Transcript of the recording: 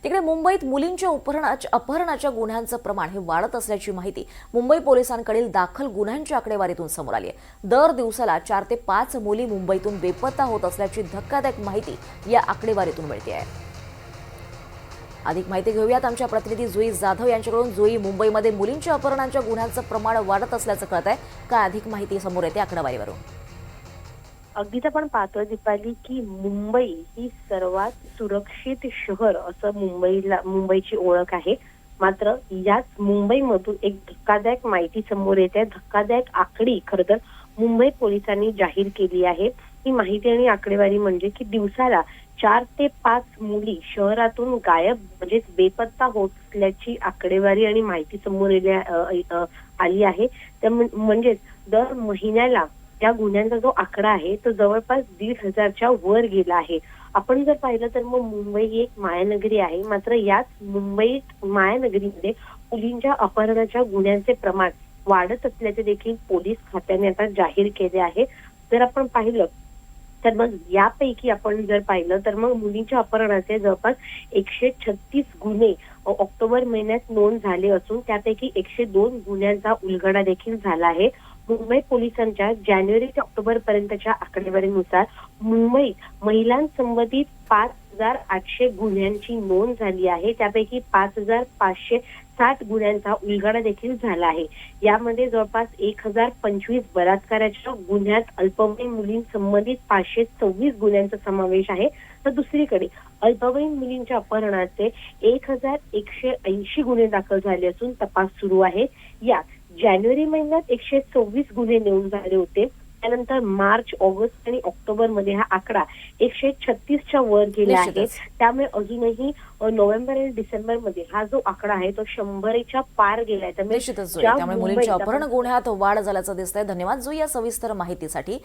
इकडे मुंबईत मुलींच्या अपहरणाच्या गुन्ह्यांचं प्रमाण हे वाढत असल्याची माहिती मुंबई पोलिसांकडील दाखल गुन्ह्यांच्या आकडेवारीतून समोर आली आहे। दर दिवसाला 4 ते 5 मुली मुंबईतून बेपत्ता होत असल्याची धक्कादायक माहिती या आकडेवारीतून मिळते आहे। अधिक माहिती घेऊयात आमच्या प्रतिनिधी जुई जाधव यांच्याकडून। जुई, मुंबईमध्ये मुलींच्या अपहरणाच्या गुन्ह्यांचं प्रमाण वाढत असल्याचं कळत आहे, काय अधिक माहिती समोर येते आकडेवारीवरून? अगदीच आपण पाहतोय दीपाली की मुंबई ही सर्वात सुरक्षित शहर असं मुंबईची ओळख आहे। मात्र याच मुंबईमधून एक धक्कादायक माहिती समोर येते। धक्कादायक आकडी खरं तर मुंबई पोलिसांनी जाहीर केली आहे। ही माहिती आणि आकडेवारी म्हणजे की दिवसाला 4 ते 5 मुली शहरातून गायब म्हणजे बेपत्ता होत असल्याची आकडेवारी आणि माहिती समोर आली आहे। म्हणजेच दर महिन्याला या गुन्ह्यांचा जो आकडा आहे तो जवळपास 1,500च्या वर गेला आहे। आपण जर पाहिलं तर मग मुंबई ही एक मायानगरी आहे, मात्र याच मुंबईत मायानगरीमध्ये मुलींच्या अपहरणाच्या गुन्ह्यांचे प्रमाण वाढत असल्याचे देखील पोलीस खात्याने आता जाहीर केले आहे। जर आपण पाहिलं तर मग यापैकी आपण जर पाहिलं तर मग मुलींच्या अपहरणाचे जवळपास 136 गुन्हे ऑक्टोबर महिन्यात नोंद झाले असून त्यापैकी 102 गुन्ह्यांचा उलगडा देखील झाला आहे। मुंबई पोलिसांच्या जानेवारी ते ऑक्टोबर पर्यंतच्या आकडेवारीनुसार मुंबईत महिलांसंबंधित 5,800 गुन्ह्यांची नोंद झाली आहे। त्यापैकी 5,560 गुन्ह्यांचा उलगडा देखील झाला आहे। यामध्ये जवळपास 1,025 बलात्काराच्या गुन्ह्यात अल्पवयीन मुलींसंबंधित 526 गुन्ह्यांचा समावेश आहे। तर दुसरीकडे अल्पवयीन मुलींच्या अपहरणाचे 1,180 गुन्हे दाखल झाले असून तपास सुरू आहे। यात जानेवारी महिन्यात 126 गुन्हे नोंद झाले होते। त्यानंतर मार्च, ऑगस्ट आणि ऑक्टोबर मध्ये हा आकडा 136च्या वर गेला आहे। त्यामुळे अजूनही नोव्हेंबर आणि डिसेंबर मध्ये हा जो आकडा आहे तो 100च्या पार गेलाय। त्यामुळे मुलींच्या अपहरण गुन्ह्यात वाढ झाल्याचं दिसतंय। धन्यवाद जुई या सविस्तर माहितीसाठी।